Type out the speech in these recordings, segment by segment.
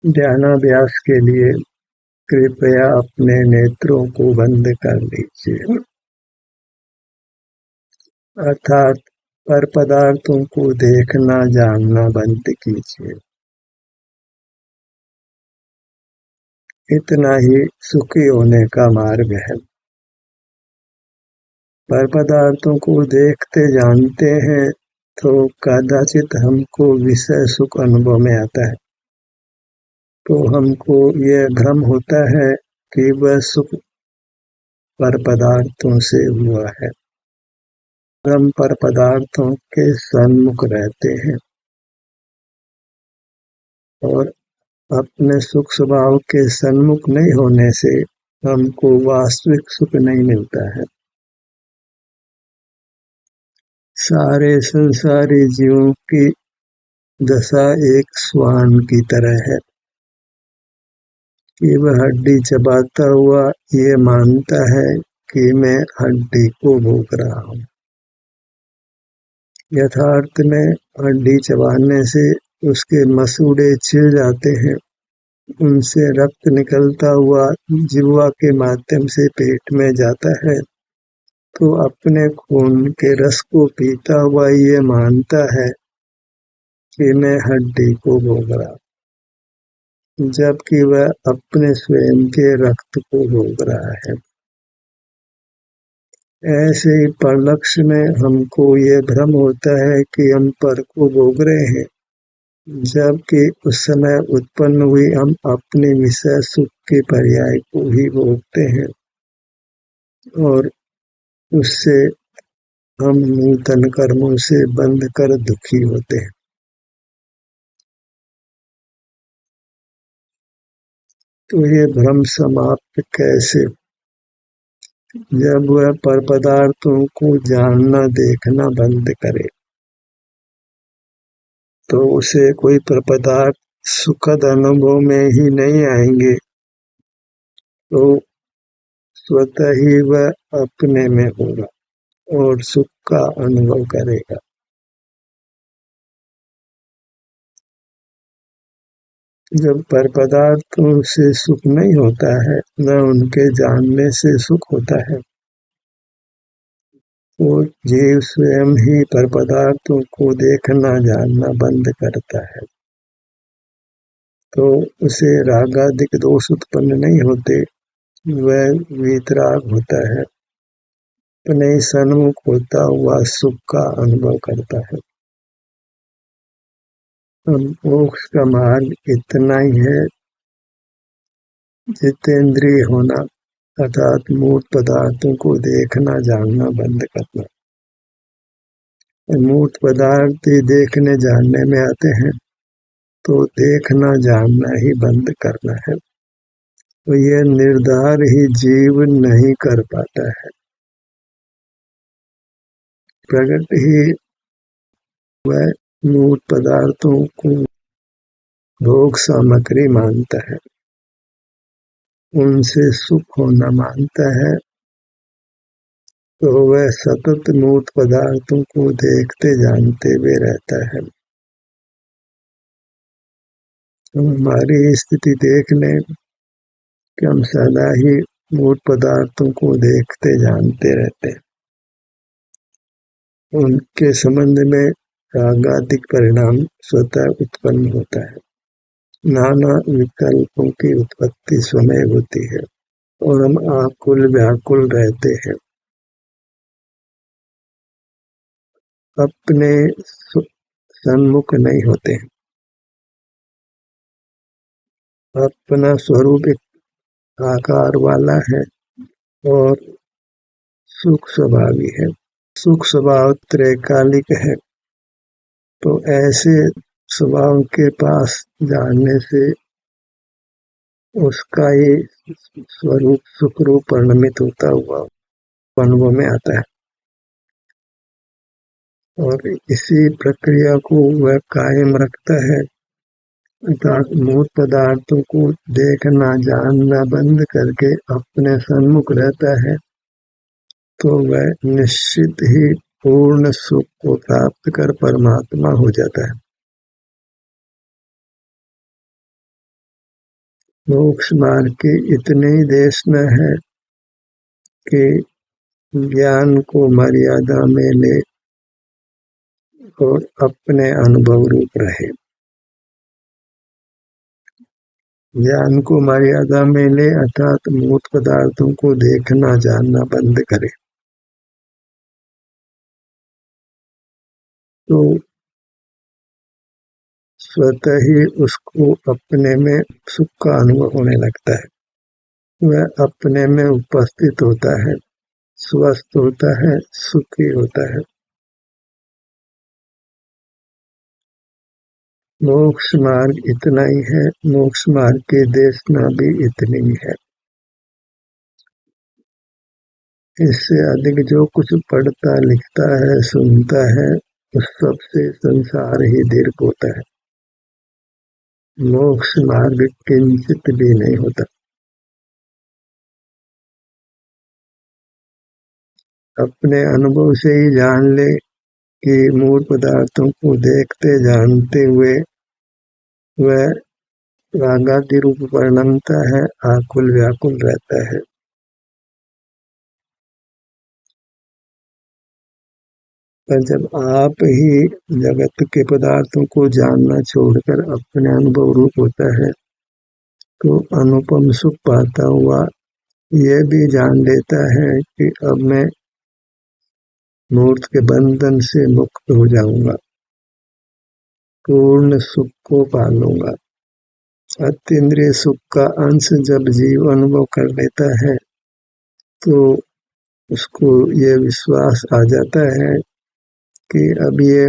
ध्यानाभ्यास के लिए कृपया अपने नेत्रों को बंद कर लीजिए, अर्थात पर पदार्थों को देखना जानना बंद कीजिए। इतना ही सुखी होने का मार्ग है। पर पदार्थों को देखते जानते हैं तो कदाचित हमको विषय सुख अनुभव में आता है, तो हमको यह भ्रम होता है कि वह सुख पर पदार्थों से हुआ है। हम पर पदार्थों के सन्मुख रहते हैं और अपने सुख स्वभाव के सन्मुख नहीं होने से हमको वास्तविक सुख नहीं मिलता है। सारे संसारी जीवों की दशा एक श्वान की तरह है कि वह हड्डी चबाता हुआ ये मानता है कि मैं हड्डी को भोग रहा हूँ। यथार्थ में हड्डी चबाने से उसके मसूड़े छिल जाते हैं, उनसे रक्त निकलता हुआ जिह्वा के माध्यम से पेट में जाता है, तो अपने खून के रस को पीता हुआ ये मानता है कि मैं हड्डी को भोग रहा, जबकि वह अपने स्वयं के रक्त को भोग रहा है। ऐसे ही परलक्ष्य में हमको ये भ्रम होता है कि हम पर को भोग रहे हैं, जबकि उस समय उत्पन्न हुई हम अपने विषय सुख के पर्याय को ही भोगते हैं और उससे हम नूतन कर्मों से बंध कर दुखी होते हैं। तो ये भ्रम समाप्त कैसे? जब वह पर पदार्थों को जानना देखना बंद करे तो उसे कोई पर पदार्थ सुखद अनुभव में ही नहीं आएंगे, तो स्वतः ही वह अपने में होगा और सुख का अनुभव करेगा। जब पर पदार्थों से सुख नहीं होता है, न उनके जानने से सुख होता है, तो जीव स्वयं ही पर पदार्थों को देखना जानना बंद करता है, तो उसे रागादिक दोष उत्पन्न नहीं होते, वह वीतराग होता है, अपने सन्मुख होता हुआ सुख का अनुभव करता है। मोक्ष का मार्ग इतना ही है, जितेंद्रिय होना, अर्थात मूर्त पदार्थों को देखना जानना बंद करना। मूर्त पदार्थ देखने जानने में आते हैं, तो देखना जानना ही बंद करना है, तो यह निर्धार ही जीव नहीं कर पाता है। प्रगट ही वह मूर्त पदार्थों को भोग सामग्री मानता है, उनसे सुख होना मानता है, तो वह सतत मूर्त पदार्थों को देखते जानते हुए रहता है। हमारी स्थिति देख लें कि हम सदा ही मूर्त पदार्थों को देखते जानते रहते हैं, उनके संबंध में रागादिक परिणाम स्वतः उत्पन्न होता है। नाना विकल्पों की उत्पत्ति स्वयं होती है और हम आकुल व्याकुल रहते हैं, अपने सन्मुख नहीं होते हैं। अपना स्वरूप एक आकार वाला है और सुख स्वभावी है। सुख स्वभाव त्रैकालिक है, तो ऐसे स्वभाव के पास जाने से उसका ही स्वरूप सुख रूप परिणमित होता हुआ अनुभव में आता है और इसी प्रक्रिया को वह कायम रखता है, अर्थात मूर्त पदार्थों को देखना जानना बंद करके अपने सन्मुख रहता है, तो वह निश्चित ही पूर्ण सुख को प्राप्त कर परमात्मा हो जाता है। मोक्ष मार्ग के इतने ही देश में है कि ज्ञान को मर्यादा में ले और अपने अनुभव रूप रहे। ज्ञान को मर्यादा में ले अर्थात मूर्त पदार्थों को देखना जानना बंद करे, तो स्वतः ही उसको अपने में सुख का अनुभव होने लगता है। वह अपने में उपस्थित होता है, स्वस्थ होता है, सुखी होता है। मोक्ष मार्ग इतना ही है, मोक्ष मार्ग के देशना भी इतनी ही है। इससे अधिक जो कुछ पढ़ता लिखता है, सुनता है, उस सब से संसार ही दीर्घ होता है। मोक्ष मार्ग किंचित भी नहीं होता। अपने अनुभव से ही जान ले कि मूल पदार्थों को देखते जानते हुए वह रागादि रूप परिणमता है, आकुल व्याकुल रहता है। पर जब आप ही जगत के पदार्थों को जानना छोड़कर अपने अनुभव रूप होता है, तो अनुपम सुख पाता हुआ यह भी जान लेता है कि अब मैं मूर्त के बंधन से मुक्त हो जाऊंगा, पूर्ण सुख को पालूंगा। अतीन्द्रिय सुख का अंश जब जीव अनुभव कर लेता है, तो उसको ये विश्वास आ जाता है कि अब ये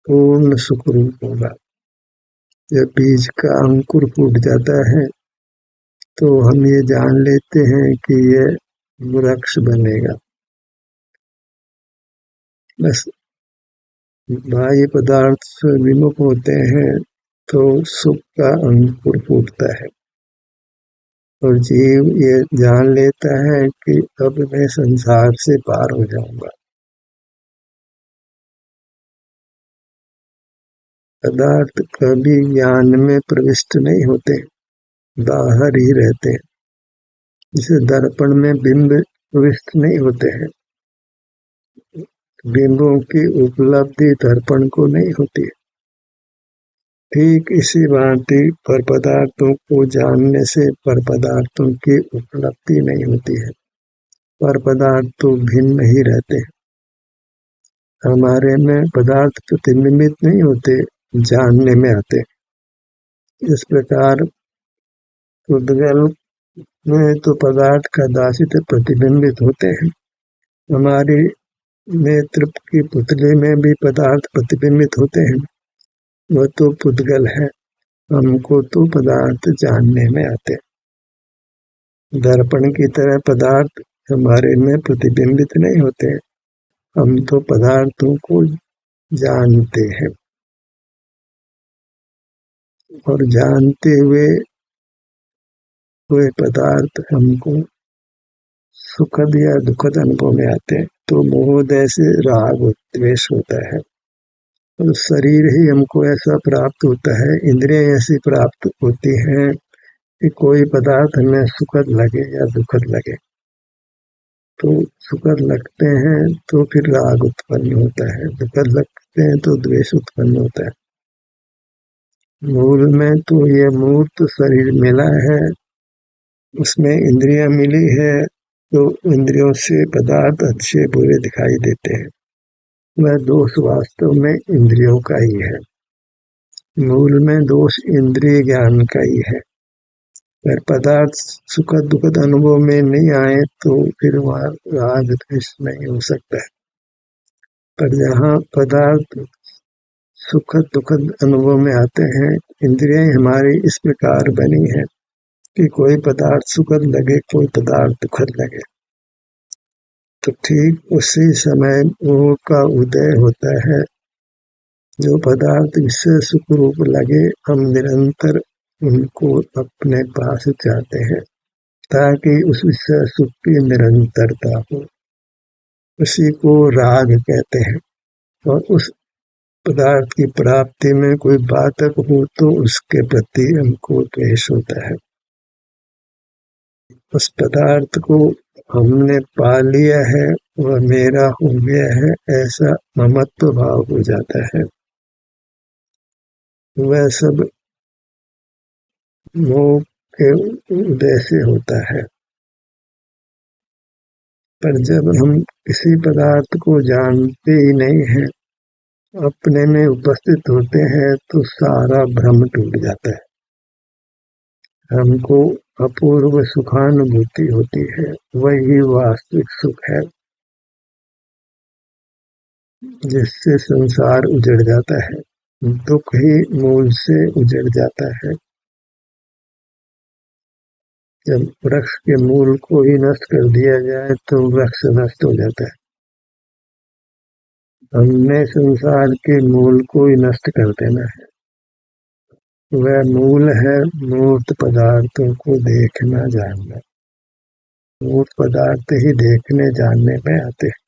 पूर्ण सुख रूप होगा। जब बीज का अंकुर फूट जाता है, तो हम ये जान लेते हैं कि ये वृक्ष बनेगा। बस बाह्य पदार्थ से विमुख होते हैं तो सुख का अंकुर फूटता है और जीव ये जान लेता है कि अब मैं संसार से पार हो जाऊंगा। पदार्थ कभी ज्ञान में प्रविष्ट नहीं होते, बाहर ही रहते हैं। जैसे दर्पण में बिंब प्रविष्ट नहीं होते हैं, बिंबों की उपलब्धि दर्पण को नहीं होती है। ठीक इसी भांति पर पदार्थों को जानने से पर पदार्थों की उपलब्धि नहीं होती है। पर पदार्थ तो भिन्न ही रहते हैं। हमारे में पदार्थ प्रतिबिंबित नहीं होते, जानने में आते। इस प्रकार पुद्गल में तो पदार्थ का दासित्व प्रतिबिंबित होते हैं। हमारी नेत्र की पुतली में भी पदार्थ प्रतिबिंबित होते हैं, वह तो पुद्गल है। हमको तो पदार्थ जानने में आते। दर्पण की तरह पदार्थ हमारे में प्रतिबिंबित नहीं होते, हम तो पदार्थों को जानते हैं और जानते हुए पदार्थ हमको सुखद या दुखद अनुभव में आते हैं। तो मोहदय से राग द्वेष होता है और शरीर ही हमको ऐसा प्राप्त होता है, इंद्रियां ऐसी प्राप्त होती हैं कि कोई पदार्थ हमें सुखद लगे या दुखद लगे। तो सुखद लगते हैं तो फिर राग उत्पन्न होता है, दुखद लगते हैं तो द्वेष उत्पन्न होता है। मूल में तो ये मूर्त शरीर मिला है, उसमें इंद्रियां मिली है, तो इंद्रियों से पदार्थ अच्छे बुरे दिखाई देते हैं। वह दोष वास्तव में इंद्रियों का ही है। मूल में दोष इंद्रिय ज्ञान का ही है। अगर पदार्थ सुखद दुखद अनुभव में नहीं आए तो फिर वहाँ राग द्वेष नहीं हो सकता है। पर जहाँ पदार्थ सुखद दुखद अनुभव में आते हैं, इंद्रियां हमारी इस प्रकार बनी है कि कोई पदार्थ सुखद लगे, कोई पदार्थ दुखद लगे, तो ठीक उसी समय मोह का उदय होता है। जो पदार्थ इससे सुख रूप लगे, हम निरंतर उनको अपने पास चाहते हैं ताकि उससे सुख की निरंतरता हो। उसी को राग कहते हैं। और उस पदार्थ की प्राप्ति में कोई बाधक हो तो उसके प्रति हमको द्वेष होता है। उस पदार्थ को हमने पा लिया है, वह मेरा हो गया है, ऐसा ममत्व भाव हो जाता है। वह सब मोह के उदय से होता है। पर जब हम किसी पदार्थ को जानते ही नहीं हैं, अपने में उपस्थित होते हैं, तो सारा भ्रम टूट जाता है। हमको अपूर्व सुखानुभूति होती है, वही वास्तविक सुख है, जिससे संसार उजड़ जाता है। दुख ही मूल से उजड़ जाता है। जब वृक्ष के मूल को ही नष्ट कर दिया जाए तो वृक्ष नष्ट हो जाता है। हमने संसार के मूल को ही नष्ट कर देना है। वह मूल है मूर्त पदार्थों को देखना जानना। मूर्त पदार्थ ही देखने जानने में आते हैं।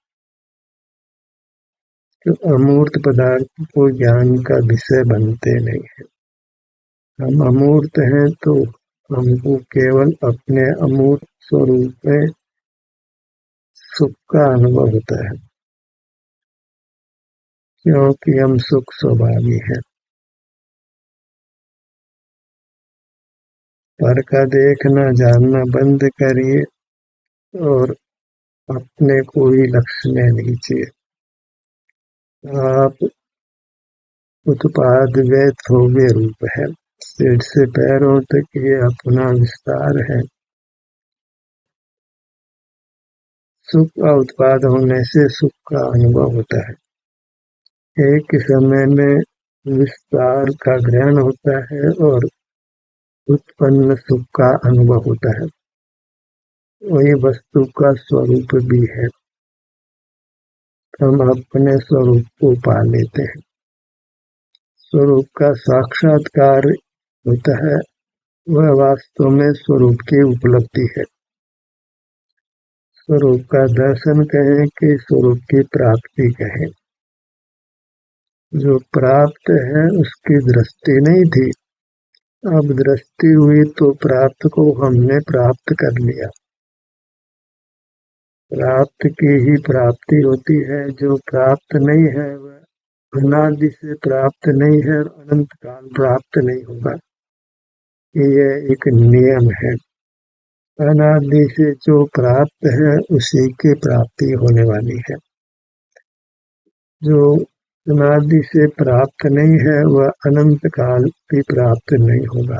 तो अमूर्त पदार्थ को ज्ञान का विषय बनते नहीं है। हम अमूर्त हैं तो हमको केवल अपने अमूर्त स्वरूप में सुख का अनुभव होता है, क्योंकि हम सुख स्वभावी हैं। पर का देखना जानना बंद करिए और अपने को ही लक्ष्य में लीजिए। आप उत्पाद व थोवे रूप है, सिर से पैरों तक ये अपना विस्तार है। सुख का उत्पाद होने से सुख का अनुभव होता है। एक समय में विस्तार का ग्रहण होता है और उत्पन्न सुख का अनुभव होता है। वही वस्तु का स्वरूप भी है। हम अपने स्वरूप को पा लेते हैं। स्वरूप का साक्षात्कार होता है, वह वास्तव में स्वरूप की उपलब्धि है। स्वरूप का दर्शन कहें कि स्वरूप की प्राप्ति कहें। जो प्राप्त है उसकी दृष्टि नहीं थी, अब दृष्टि हुई तो प्राप्त को हमने प्राप्त कर लिया। प्राप्त की ही प्राप्ति होती है, जो प्राप्त नहीं है वह अनादि से प्राप्त नहीं है और अनंत काल प्राप्त नहीं होगा। यह एक नियम है। अनादि से जो प्राप्त है उसी की प्राप्ति होने वाली है। जो अनादि से प्राप्त नहीं है वह अनंत काल भी प्राप्त नहीं होगा।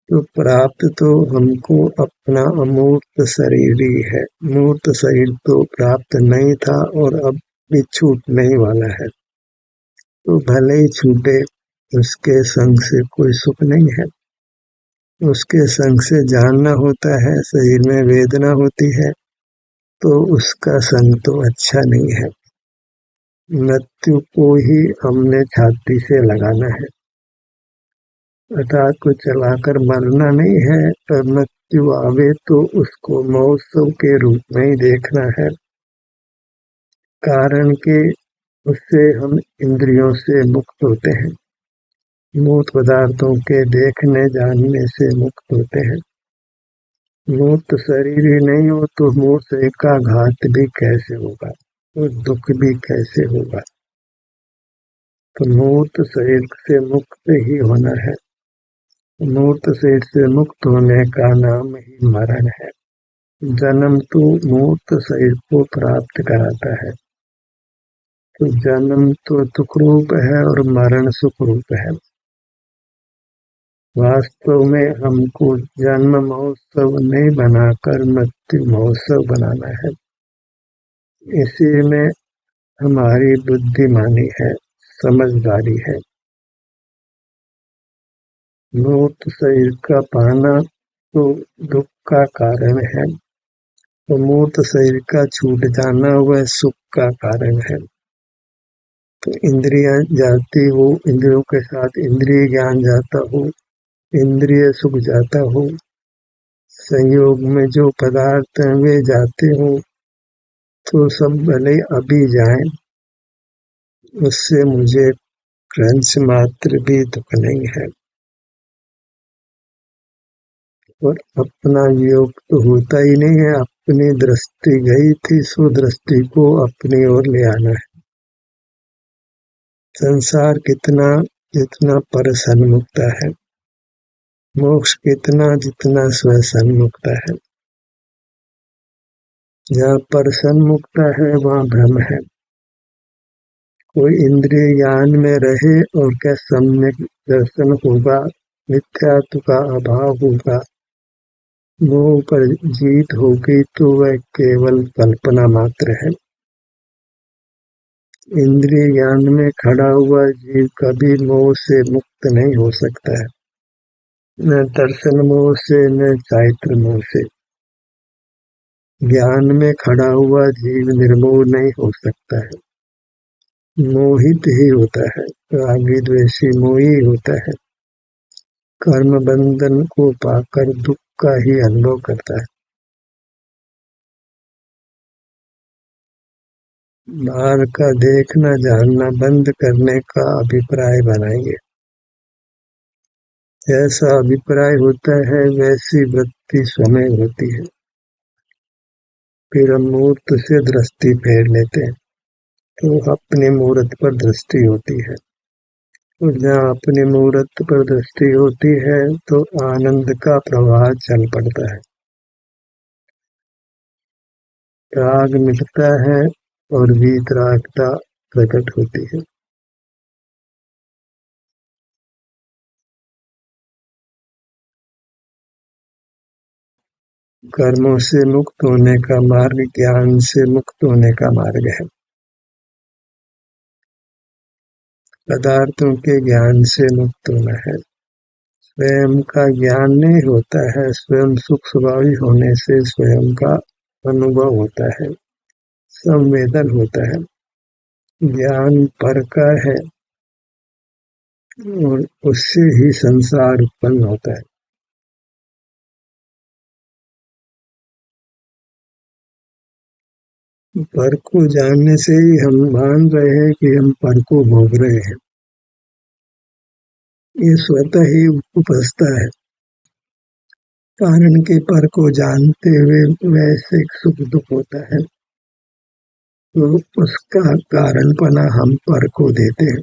तो प्राप्त तो हमको अपना अमूर्त शरीर ही है। मूर्त शरीर तो प्राप्त नहीं था और अब भी छूटने ही वाला है। तो भले ही छूटे, उसके संग से कोई सुख नहीं है। उसके संग से जानना होता है, शरीर में वेदना होती है, तो उसका संग तो अच्छा नहीं है। मृत्यु को ही हमने छाती से लगाना है, अर्थात को चलाकर मरना नहीं है। पर मृत्यु आवे तो उसको महोत्सव के रूप में ही देखना है, कारण कि उससे हम इंद्रियों से मुक्त होते हैं। मूर्त पदार्थों के देखने जानने से मुक्त होते हैं। मूर्त शरीर ही नहीं हो तो मूर्त शरीर का घात भी कैसे होगा और दुख भी कैसे होगा। तो मूर्त शरीर से मुक्त ही होना है। मूर्त शरीर से मुक्त होने का नाम ही मरण है। जन्म तो मूर्त शरीर को प्राप्त कराता है। तो जन्म तो दुख रूप है और मरण सुख रूप है। वास्तव में हमको जन्म महोत्सव नहीं बनाकर मृत्यु महोत्सव बनाना है। इसी में हमारी बुद्धिमानी है, समझदारी है। मूर्त शरीर का पाना तो दुख का कारण है, तो मूर्त शरीर का छूट जाना वह सुख का कारण है। तो इंद्रियां जाती हो, इंद्रियों के साथ इंद्रिय ज्ञान जाता हो, इंद्रिय सुख जाता हो, संयोग में जो पदार्थ वे जाते हो, तो सब भले अभी जाएं, उससे मुझे क्रंच मात्र भी दुख नहीं है। और अपना योग तो होता ही नहीं है, अपनी दृष्टि गई थी सो दृष्टि को अपनी ओर ले आना है। संसार कितना जितना पर सन्मुखता है, मोक्ष कितना जितना स्व सन्मुखता है। जहाँ पर सन्मुखता है वहाँ भ्रम है। कोई इंद्रिय ज्ञान में रहे और क्या सम्यक दर्शन होगा, मिथ्यात्व का अभाव होगा, मोह पर जीत होगी तो वह केवल कल्पना मात्र है। इंद्रिय ज्ञान में खड़ा हुआ जीव कभी मोह से मुक्त नहीं हो सकता है, न दर्शन मोह से न चारित्र मोह से। ज्ञान में खड़ा हुआ जीव निर्मोह नहीं हो सकता है, मोहित ही होता है, रागी द्वेषी मोही होता है, कर्म बंधन को पाकर दुख का ही अनुभव करता है। बाहर का देखना जानना बंद करने का अभिप्राय बनाइए। जैसा अभिप्राय होता है वैसी वृत्ति स्वयं होती है। फिर हम मूर्त से दृष्टि फेर लेते हैं तो अपने मूर्त पर दृष्टि होती है, और जहाँ अपने मूर्त पर दृष्टि होती है तो आनंद का प्रवाह चल पड़ता है, राग मिटता है और वीतरागता प्रकट होती है। कर्मों से मुक्त होने का मार्ग ज्ञान से मुक्त होने का मार्ग है। पदार्थों के ज्ञान से मुक्त होना है। स्वयं का ज्ञान नहीं होता है, स्वयं सुख स्वभावी होने से स्वयं का अनुभव होता है, संवेदन होता है। ज्ञान पर का है और उससे ही संसार उत्पन्न होता है। पर को जानने से ही हम मान रहे हैं कि हम पर को भोग रहे हैं, ये स्वतः ही उपजता है। कारण के पर को जानते हुए वैसे सुख दुख होता है तो उसका कारणपना हम पर को देते हैं।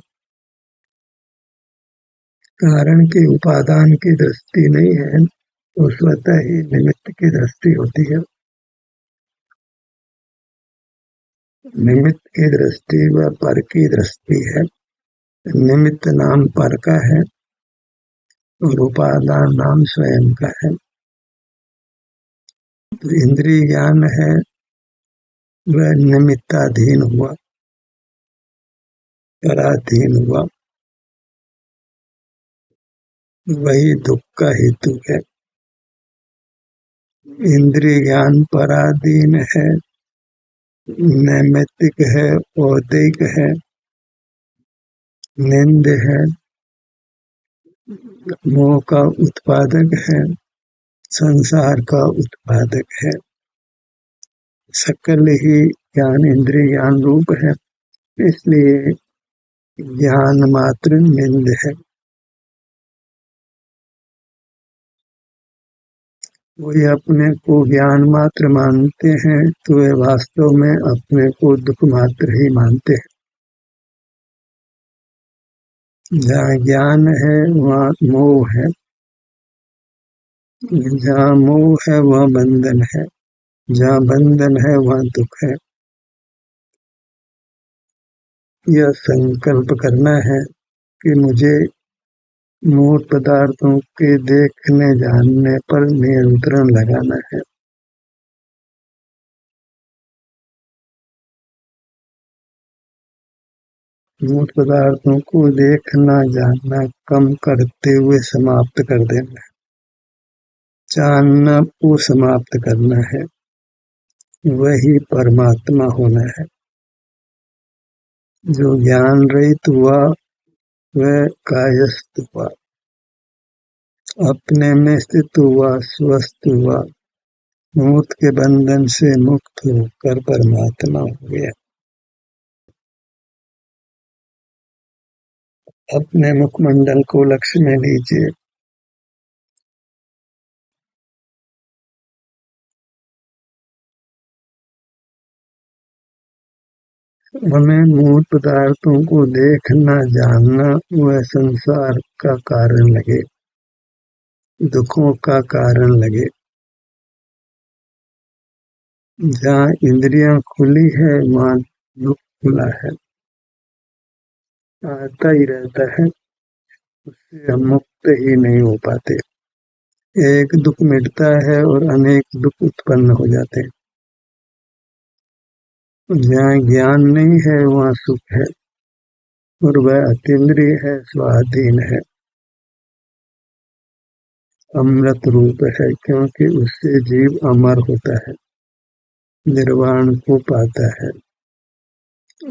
कारण के उपादान की दृष्टि नहीं है तो स्वतः ही निमित्त की दृष्टि होती है। निमित्त की दृष्टि व पर की दृष्टि है। निमित्त नाम पर का है और उपादान नाम स्वयं का है। तो इंद्रिय ज्ञान है वह निमित्ताधीन हुआ, पराधीन हुआ, वही दुख का हेतु है। इंद्रिय ज्ञान पराधीन है, नैमित्तिक है, औदिक है, निंद है, मोह का उत्पादक है, संसार का उत्पादक है। सकल ही ज्ञान इंद्रिय ज्ञान रूप है, इसलिए ज्ञान मात्र निंद है। कोई अपने को ज्ञान मात्र मानते हैं तो वे वास्तव में अपने को दुख मात्र ही मानते हैं। जहाँ ज्ञान है वहाँ मोह है, जहाँ मोह है वहाँ बंधन है, जहाँ बंधन है वहाँ दुख है। यह संकल्प करना है कि मुझे मूल पदार्थों के देखने जानने पर नियंत्रण लगाना है। मूल पदार्थों को देखना जानना कम करते हुए समाप्त कर देना है। जानना को समाप्त करना है, वही परमात्मा होना है। जो ज्ञान रहित हुआ वह कायस्थ हुआ, अपने में स्थित हुआ, स्वस्थ हुआ, मूर्त के बंधन से मुक्त होकर परमात्मा हो गया। अपने मुखमंडल को लक्ष्य में लीजिए। हमें मूल पदार्थों को देखना, जानना वह संसार का कारण लगे, दुखों का कारण लगे। जहाँ इंद्रियां खुली है वहाँ दुख खुला है, आता ही रहता है, उससे हम मुक्त ही नहीं हो पाते। एक दुख मिटता है और अनेक दुख उत्पन्न हो जाते हैं। जहाँ ज्ञान नहीं है वहाँ सुख है, और वह अतीन्द्रिय है, स्वाधीन है, अमृत रूप है, क्योंकि उससे जीव अमर होता है, निर्वाण को पाता है।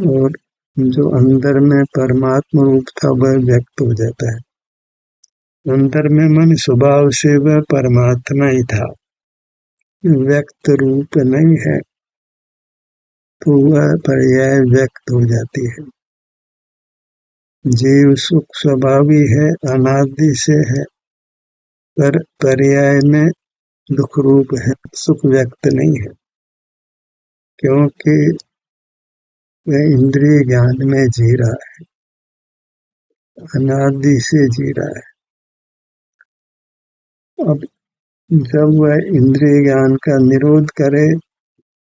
और जो अंदर में परमात्मा रूप था वह व्यक्त हो जाता है। अंदर में मन स्वभाव से वह परमात्मा ही था, व्यक्त रूप नहीं है, तो वह पर्याय व्यक्त हो जाती है। जीव सुख स्वभावी है, अनादि से है, पर पर्याय में दुख रूप है, सुख व्यक्त नहीं है, क्योंकि वह इंद्रिय ज्ञान में जी रहा है, अनादि से जी रहा है। अब जब वह इंद्रिय ज्ञान का निरोध करे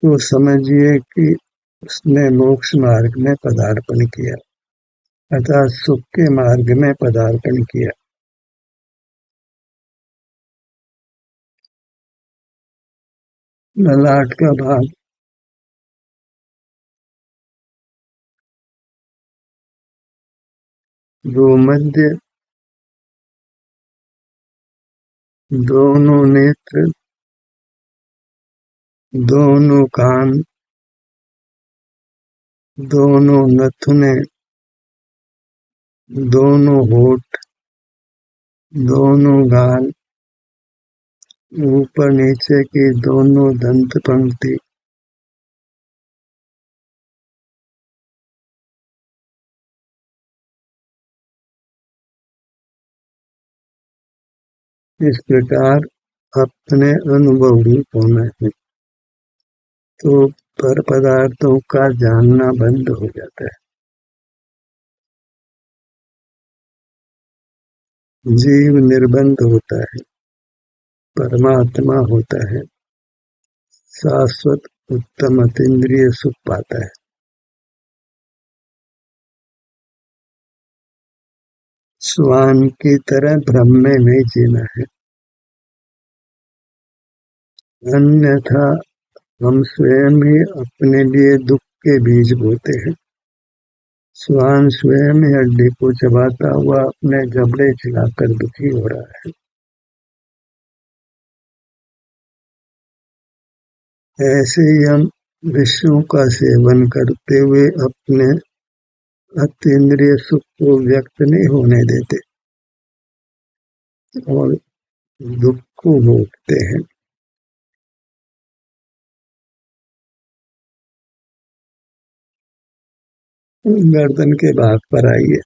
तो समझिए कि उसने मोक्ष मार्ग में पदार्पण किया, अर्थात सुख के मार्ग में पदार्पण किया। ललाट का भाग, भूमध्य, दोनों नेत्र, दोनों कान, दोनों नथुने, दोनों होठ, दोनों गाल, ऊपर नीचे की दोनों दंत पंक्ति, इस प्रकार अपने अनुभव रूप होना है, तो पर पदार्थों का जानना बंद हो जाता है। जीव निर्बंध होता है, परमात्मा होता है, शाश्वत उत्तम अतीन्द्रिय सुख पाता है। स्वान की तरह भ्रम में नहीं जीना है, अन्यथा हम स्वयं ही अपने लिए दुख के बीज बोते हैं। स्वान स्वयं ही हड्डी को चबाता हुआ अपने जबड़े चिढ़ाकर दुखी हो रहा है। ऐसे ही हम विषयों का सेवन करते हुए अपने अतीन्द्रिय सुख को व्यक्त नहीं होने देते और दुख को भोगते हैं। गर्दन के भाग पर आइए।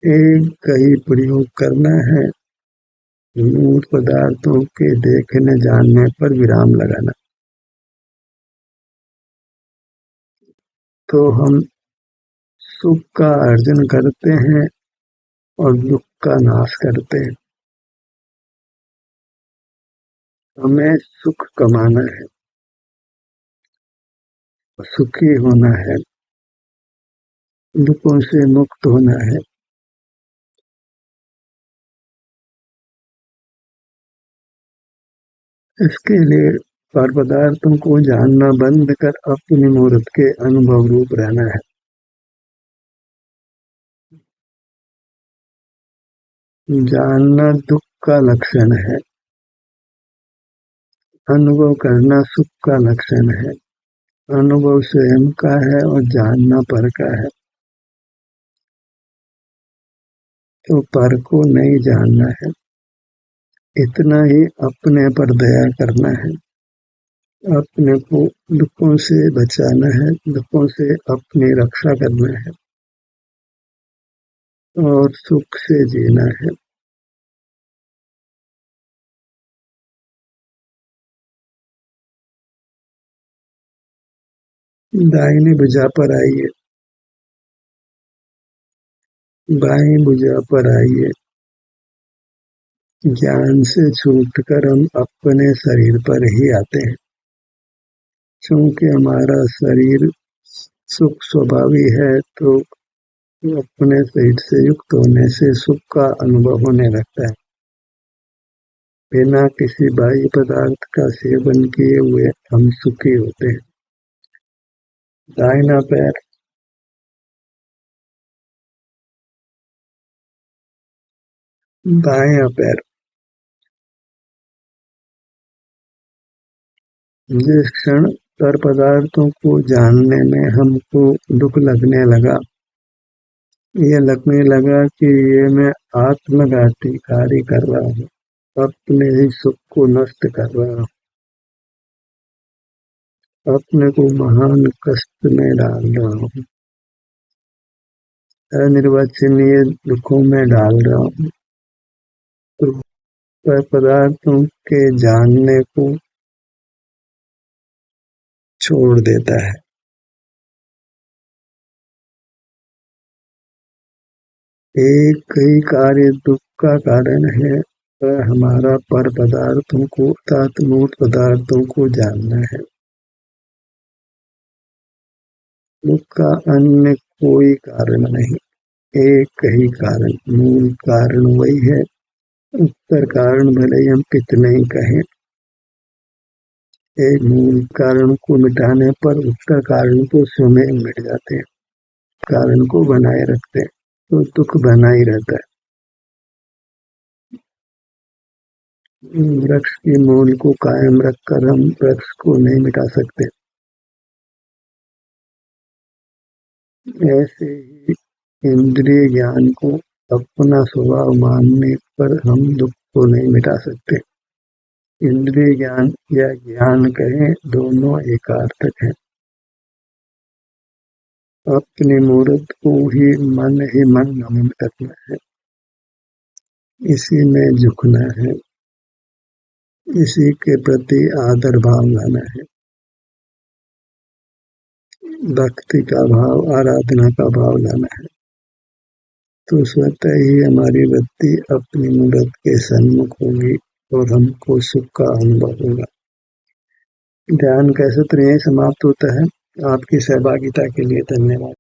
एक का ही प्रयोग करना है, मूल पदार्थों के देखने जानने पर विराम लगाना, तो हम सुख का अर्जन करते हैं और दुख का नाश करते हैं। हमें सुख कमाना है, सुखी होना है, दुखों से मुक्त होना है। इसके लिए पर पदार्थों को जानना बंद कर अपनी मूर्त के अनुभव रूप रहना है। जानना दुख का लक्षण है, अनुभव करना सुख का लक्षण है। अनुभव स्वयं का है और जानना पर का है, तो पर को नहीं जानना है। इतना ही अपने पर दया करना है, अपने को दुखों से बचाना है, दुखों से अपनी रक्षा करना है और सुख से जीना है। दाहिनी भुजा पर आइए, बाएं भुजा पर आइए। ज्ञान से छूटकर हम अपने शरीर पर ही आते हैं, क्योंकि हमारा शरीर सुख स्वभावी है, तो अपने शरीर से युक्त होने से सुख का अनुभव होने लगता है। बिना किसी बाह्य पदार्थ का सेवन किए हुए हम सुखी होते हैं। दाहिना पैर, बायां पैर। जिस क्षण पर पदार्थों को जानने में हमको दुख लगने लगा, ये लगने लगा कि ये मैं आत्मघाती कार्य कर रहा हूँ, अपने ही सुख को नष्ट कर रहा हूँ, अपने को महान कष्ट में डाल रहा हूँ, अनिर्वचनीय दुखों में डाल रहा हूँ। तो पदार्थों के जानने को छोड़ देता है। एक ही कार्य दुख का कारण है, वह हमारा पर पदार्थों को अर्थात मूल पदार्थों को जानना है। दुख का अन्य कोई कारण नहीं, एक ही कारण, मूल कारण वही है। उत्तर कारण भले ही हम कितने ही कहें, एक मूल कारण को मिटाने पर उत्तर कारण तो स्वयं मिट जाते हैं। कारण को बनाए रखते हैं तो दुख बना ही रहता है। वृक्ष की मूल को कायम रखकर हम वृक्ष को नहीं मिटा सकते। ऐसे ही इंद्रिय ज्ञान को अपना स्वभाव मानने पर हम दुख को नहीं मिटा सकते। इंद्रिय ज्ञान या ज्ञान कहें, दोनों एकार्थक हैं। अपनी मूर्त को ही मन नमन करना है, इसी में झुकना है, इसी के प्रति आदर भाव लाना है। भक्ति का भाव, आराधना का भाव लाना है, तो स्वतः ही हमारी वृत्ति अपनी मूर्त के सन्मुख होगी और हमको सुख का अनुभव होगा। ध्यान का सत्र यहीं समाप्त होता है। आपकी सहभागिता के लिए धन्यवाद।